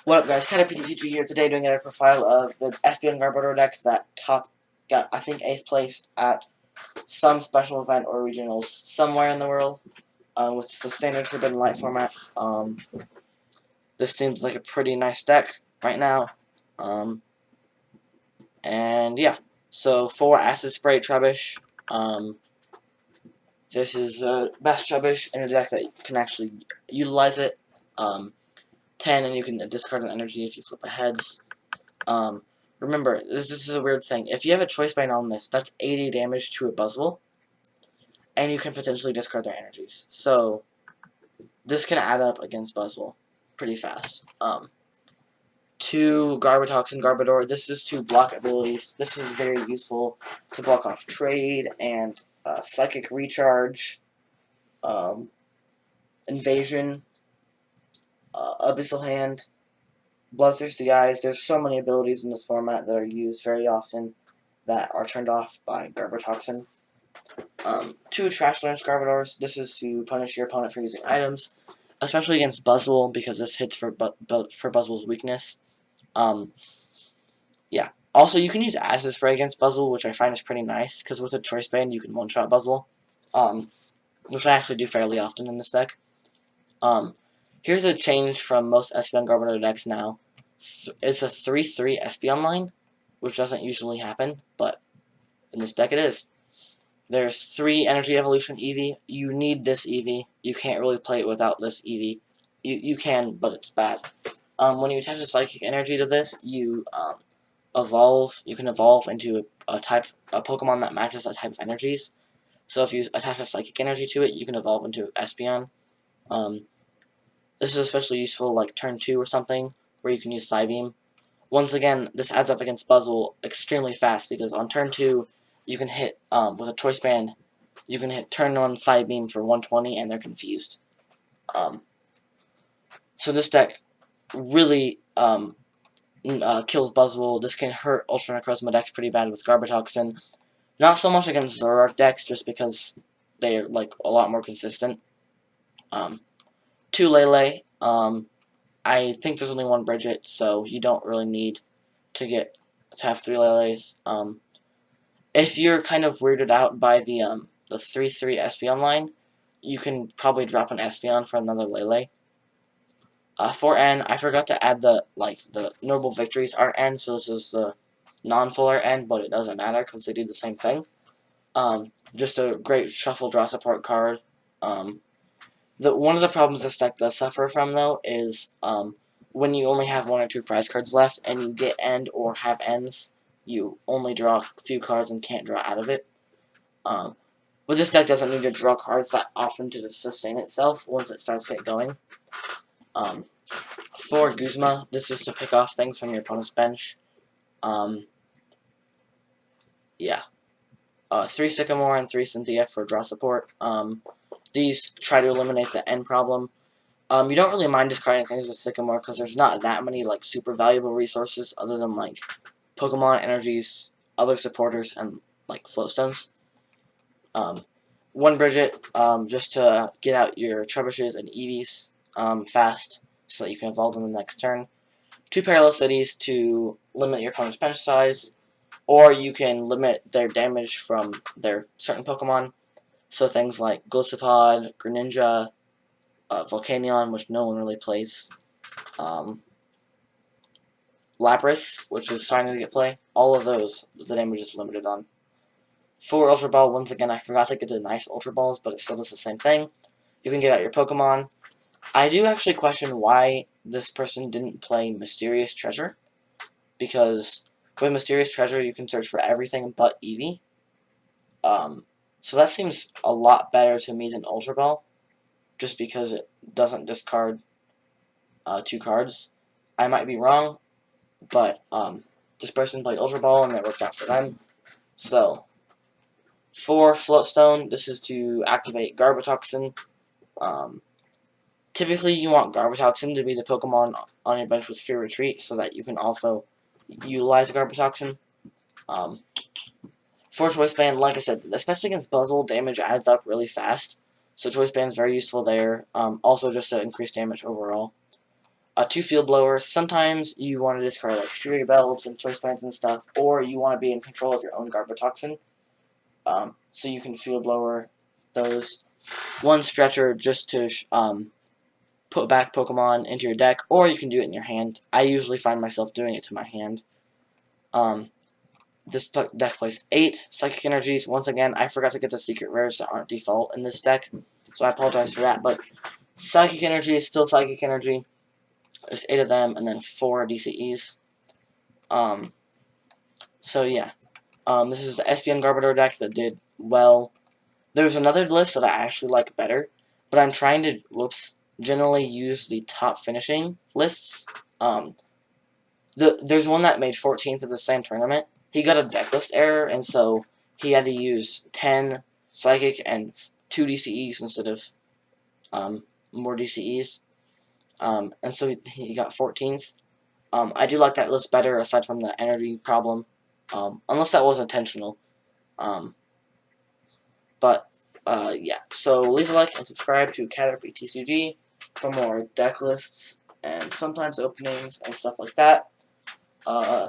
What up, guys? PTG here today doing a profile of the Espeon Garbodor deck that got, I think, 8th place at some special event or regionals somewhere in the world with the standard Forbidden Light format. This seems like a pretty nice deck right now. And yeah, so 4 Acid Spray Trubbish. This is the best Trubbish in a deck that can actually utilize it. 10, and you can discard an energy if you flip a heads. Remember, this is a weird thing. If you have a choice band on this, that's 80 damage to a Buzzwole, and you can potentially discard their energies. So, this can add up against Buzzwole pretty fast. 2 Garbotoxin Garbodor. This is 2 block abilities. This is very useful to block off Trade and Psychic Recharge, Invasion, Abyssal Hand, Bloodthirsty Eyes. There's so many abilities in this format that are used very often that are turned off by Garbotoxin. 2 Trash Lance Garbodors. This is to punish your opponent for using items, especially against Buzzwole, because this hits for Buzzwole's weakness. Yeah. Also, you can use Acid Spray against Buzzwole, which I find is pretty nice, because with a Choice Band, you can one-shot Buzzwole, which I actually do fairly often in this deck. Here's a change from most Espeon Garbodor decks now. It's a 3-3 Espeon line, which doesn't usually happen, but in this deck it is. There's 3 Energy Evolution Eevee. You need this Eevee. You can't really play it without this Eevee. You can, but it's bad. When you attach a Psychic Energy to this, you evolve. You can evolve into a Pokemon that matches that type of energies. So if you attach a Psychic Energy to it, you can evolve into Espeon. This is especially useful like turn 2 or something, where you can use Psybeam. Once again, this adds up against Buzzwole extremely fast, because on turn 2, you can hit, with a Choice Band, you can hit turn 1 Psybeam for 120, and they're confused. So this deck really kills Buzzwole. This can hurt Ultra Necrozma decks pretty bad with Garbotoxin. Not so much against Zoroark decks, just because they're like a lot more consistent. 2 Lele. I think there's only 1 Brigette, so you don't really need to have 3 Leles. If you're kind of weirded out by the 3-3 Espeon line, you can probably drop an Espeon for another Lele. 4 N. I forgot to add the Noble Victories are N, so this is the non-full N, but it doesn't matter because they do the same thing. Just a great shuffle draw support card. One of the problems this deck does suffer from, though, is when you only have 1 or 2 prize cards left and you get end or have ends, you only draw a few cards and can't draw out of it. But this deck doesn't need to draw cards that often to sustain itself once it starts to get going. 4 Guzma. This is to pick off things from your opponent's bench. Yeah. 3 Sycamore and 3 Cynthia for draw support. These try to eliminate the end problem. You don't really mind discarding things with Sycamore because there's not that many like super valuable resources other than like Pokemon energies, other supporters, and like Floatstones. 1 Brigette, just to get out your Trubbishes and Eevees fast, so that you can evolve them the next turn. 2 Parallel Cities to limit your opponent's bench size, or you can limit their damage from their certain Pokemon. So things like Golisopod, Greninja, Volcanion, which no one really plays, Lapras, which is starting to get play. All of those, the damage is limited on. 4 Ultra Ball. Once again, I forgot to get the nice Ultra Balls, but it still does the same thing. You can get out your Pokemon. I do actually question why this person didn't play Mysterious Treasure, because with Mysterious Treasure, you can search for everything but Eevee. So that seems a lot better to me than Ultra Ball, just because it doesn't discard 2 cards. I might be wrong, but this person played Ultra Ball and that worked out for them. So, 4 Floatstone. This is to activate Garbotoxin. Typically, you want Garbotoxin to be the Pokemon on your bench with Fear Retreat, so that you can also utilize Garbotoxin. 4 Choice Band, like I said, especially against Buzzwole, damage adds up really fast. So Choice Band is very useful there. Also just to increase damage overall. 2 field blowers. Sometimes you want to discard like Fury Belts and Choice Bands and stuff, or you want to be in control of your own Garbotoxin. So you can field blower those. 1 Stretcher just to put back Pokemon into your deck, or you can do it in your hand. I usually find myself doing it to my hand. This deck plays 8 Psychic Energies. Once again, I forgot to get the secret rares that aren't default in this deck, so I apologize for that, but Psychic Energy is still Psychic Energy. There's 8 of them, and then 4 DCEs. So yeah. This is the Espeon Garbodor deck that did well. There's another list that I actually like better, but I'm trying to, generally use the top finishing lists. There's one that made 14th at the same tournament. He got a Decklist error, and so he had to use 10 Psychic and 2 DCEs instead of more DCEs. And so he got 14th. I do like that list better, aside from the energy problem. Unless that was intentional. Yeah. So leave a like and subscribe to Caterpie TCG for more deck lists and sometimes openings and stuff like that. Yeah.